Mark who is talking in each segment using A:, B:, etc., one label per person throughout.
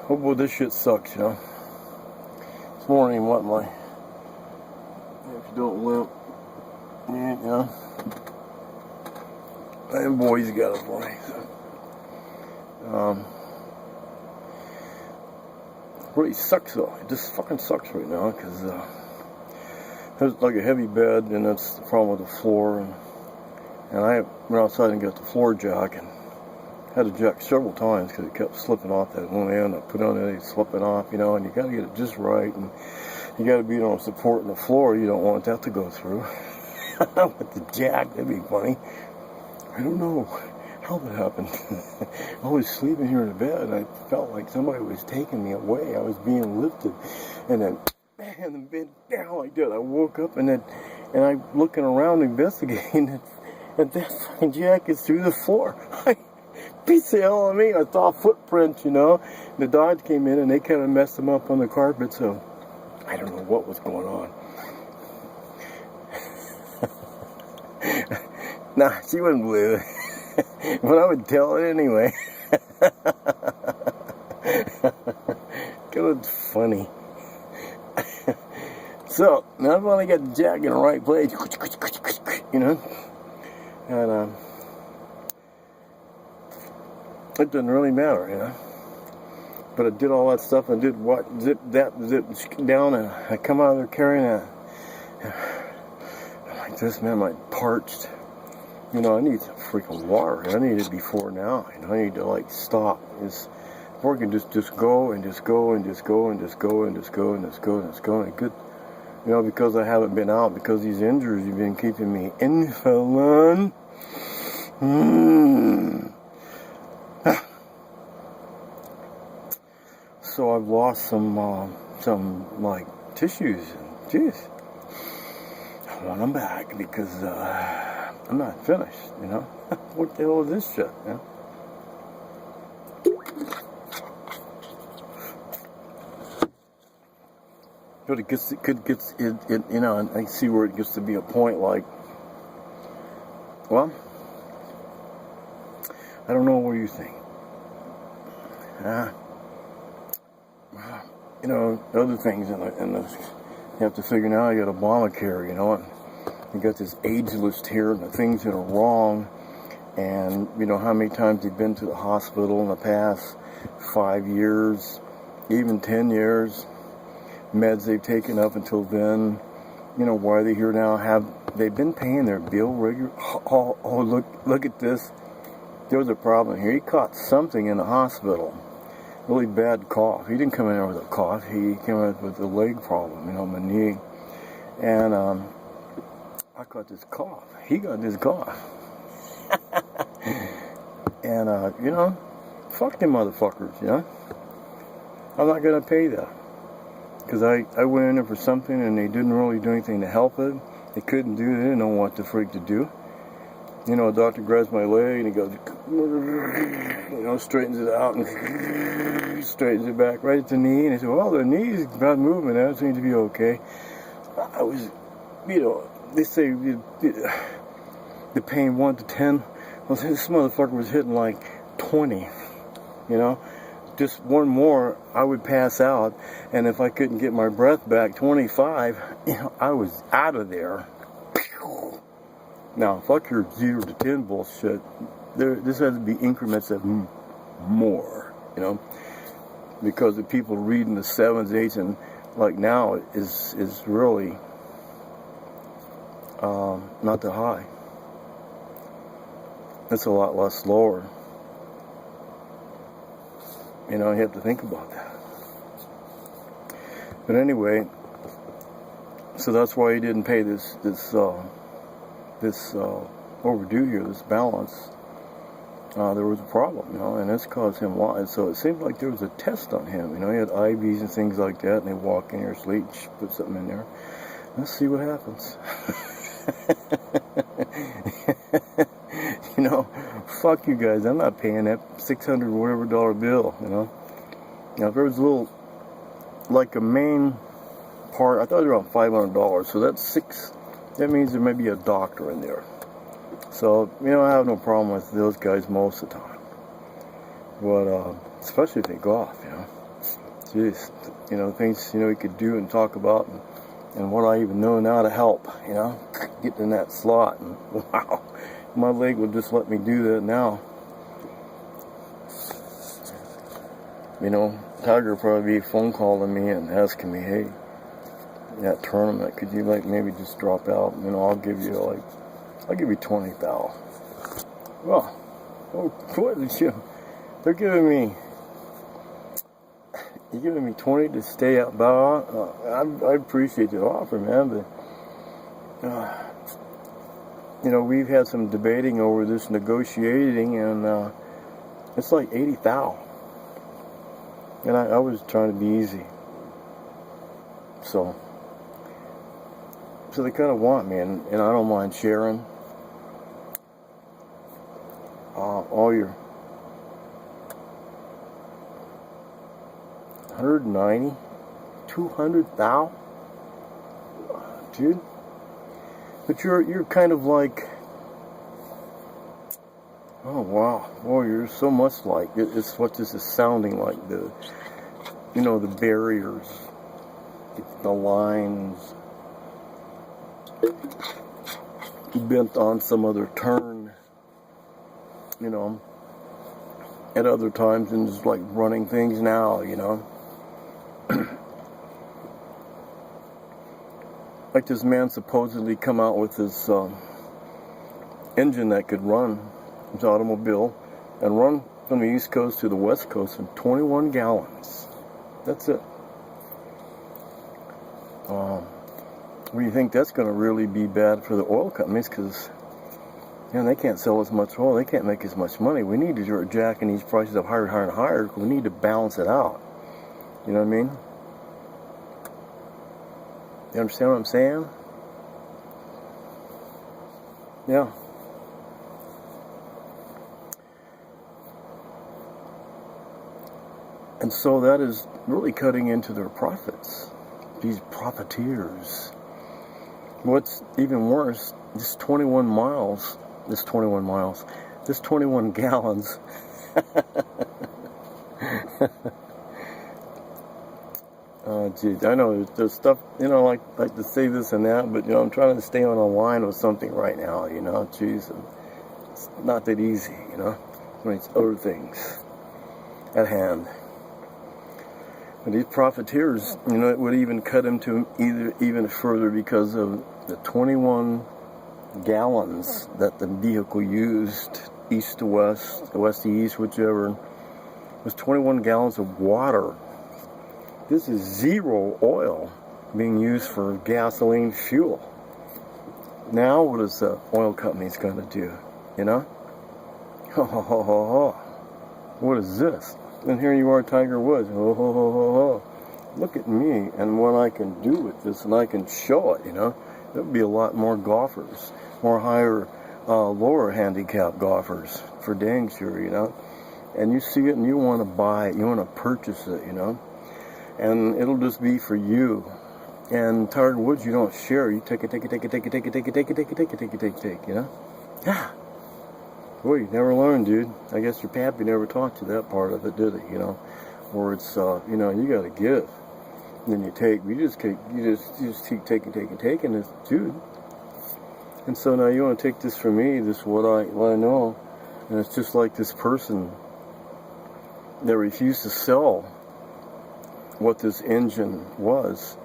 A: Oh boy, this shit sucks, you know. This morning, what my, if you don't limp, you know, and boys got it for me. So, really sucks though. It just fucking sucks right now because there's like a heavy bed, and that's the problem with the floor. And I went outside and got the floor jack and had to jack several times because it kept slipping off that one end. I put on it, it's slipping off, you know, and you got to get it just right, and you got to be on support in the floor. You don't want that to go through. With the jack, that'd be funny. I don't know how that happened. I was sleeping here in the bed, and I felt like somebody was taking me away. I was being lifted, and then bam, the bed down like that. I woke up, and I'm looking around investigating, and that fucking jack is through the floor. Piece of hell on me. I saw footprints, you know. The dogs came in and they kind of messed them up on the carpet, so I don't know what was going on. Nah, she wouldn't believe it. But I would tell it anyway. It was funny. So, now I've only got the jack in the right place, you know. And, it doesn't really matter, you know. But I did all that stuff and did what? Zip down, and I come out of there carrying a. I'm like, this man, I'm parched. You know, I need some freaking water. I need it before now. You know, I need to like stop. Before I can just go and just go and just go and just go and just go and just go and just go. And good, you know, because I haven't been out, because these injuries have been keeping me invalid. So I've lost some like tissues, and geez, I want them back because I'm not finished, you know. What the hell is this shit, you know? But it gets, you know, and I see where it gets to be a point like, well, I don't know what you think. You know, other things in the you have to figure now. You got Obamacare, you know, and you got this age list here and the things that are wrong, and you know how many times they've been to the hospital in the past 5 years, even 10 years, meds they've taken up until then. You know, why are they here now? Have they been paying their bill regular? Oh, look at this. There was a problem here. He caught something in the hospital. Really bad cough. He didn't come in there with a cough. He came in with a leg problem, you know, my knee. And I caught this cough. He got this cough. And, you know, fuck them motherfuckers, you know. I'm not going to pay that. Because I went in there for something and they didn't really do anything to help it. They couldn't do it. They didn't know what the freak to do. You know, a doctor grabs my leg and he goes, you know, straightens it out and straightens it back right at the knee. And he said, well, the knee's about moving. That seems to be okay. I was, you know, they say the pain 1 to 10. Well, this motherfucker was hitting like 20, you know. Just one more, I would pass out. And if I couldn't get my breath back, 25, you know, I was out of there. Now, fuck your 0 to 10 bullshit. This has to be increments of more, you know, because the people reading the 7s, 8s, and like now is really not that high. It's a lot less slower. You know, you have to think about that. But anyway, so that's why he didn't pay this overdue here, this balance. There was a problem, you know, and this caused him loss. So it seemed like there was a test on him, you know. He had IVs and things like that, and they walk in your sleep, put something in there. Let's see what happens. You know, fuck you guys. I'm not paying that $600 whatever dollar bill, you know. Now, if there was a little, like a main part, I thought it was around $500, so that's that means there may be a doctor in there. So, you know, I have no problem with those guys most of the time. But, especially if they go off, you know. Jeez, you know, things, you know, he could do and talk about, and what I even know now to help, you know, get in that slot. And wow, my leg would just let me do that now. You know, Tiger would probably be phone calling me and asking me, hey, that tournament, could you like maybe just drop out? You know, I'll give you 20 thou. Well, oh, what did you? They're giving me. You're giving me 20 to stay out, bow. I appreciate the offer, man, but you know, we've had some debating over this, negotiating, and it's like 80 thou. And I was trying to be easy. So they kind of want me, and I don't mind sharing all your 190, 200 thou, dude. But you're kind of like, oh wow, boy, you're so much like it's what this is sounding like. The, you know, the barriers, the lines bent on some other turn, you know, at other times, and just like running things now, you know. Like this man supposedly come out with this engine that could run his automobile and run from the East Coast to the West Coast in 21 gallons. That's it. Well, you think that's going to really be bad for the oil companies, because they can't sell as much oil, they can't make as much money. We need to start jacking these prices up higher and higher and higher. We need to balance it out. You know what I mean? You understand what I'm saying? Yeah. And so that is really cutting into their profits. These profiteers. What's even worse, this 21 gallons. Oh, geez, I know there's stuff, you know, like to say this and that, but, you know, I'm trying to stay on a line with something right now, you know, geez, and it's not that easy, you know, when it's other things at hand. But these profiteers, you know, it would even cut into even further, because of the 21 gallons that the vehicle used, east to west, west to east, whichever, was 21 gallons of water. This is zero oil being used for gasoline fuel. Now what is the oil companies going to do, you know? Ho, ho, ho, ho, ho. What is this? And here you are, Tiger Woods. Ho, ho, ho, ho, ho. Look at me and what I can do with this, and I can show it, you know? There'll be a lot more golfers, more higher, lower handicap golfers, for dang sure, you know? And you see it and you want to buy it, you want to purchase it, you know? And it'll just be for you. And Tiger Woods, you don't share. You take it, you know? Yeah. Boy, you never learned, dude. I guess your pappy never taught you that part of it, did he, you know? Or it's, you know, you gotta give. And then you take, you just keep taking this, dude. And so now you want to take this from me, this what I know. And it's just like this person that refused to sell what this engine was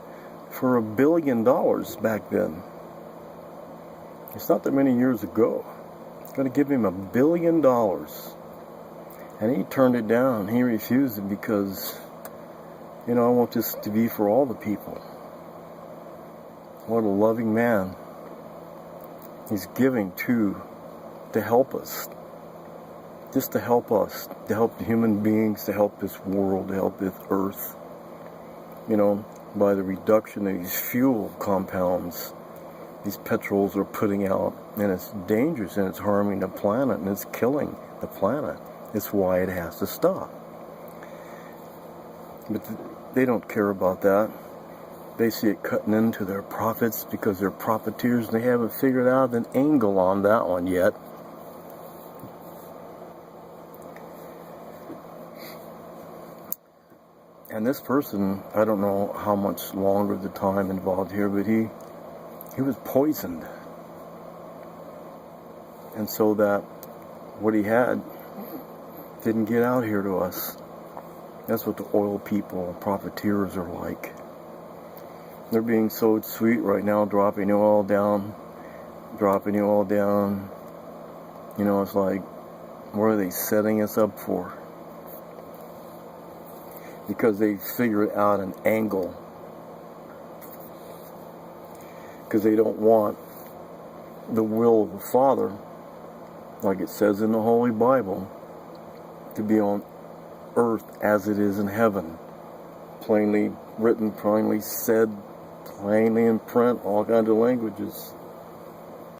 A: for $1 billion back then. It's not that many years ago. Going to give him $1 billion, and he turned it down. He refused it because, you know, I want this to be for all the people. What a loving man. He's giving to help us. Just to help us, to help the human beings, to help this world, to help this earth. You know, by the reduction of these fuel compounds these petrols are putting out, and it's dangerous, and it's harming the planet, and it's killing the planet. It's why it has to stop. But they don't care about that. They see it cutting into their profits because they're profiteers, and they haven't figured out an angle on that one yet. And this person, I don't know how much longer the time involved here, but he was poisoned. And so that what he had didn't get out here to us. That's what the oil people, profiteers are like. They're being so sweet right now, dropping you all down. You know, it's like, what are they setting us up for? Because they figured out an angle. Because they don't want the will of the Father, like it says in the Holy Bible, to be on earth as it is in heaven. Plainly written, plainly said, plainly in print, all kinds of languages.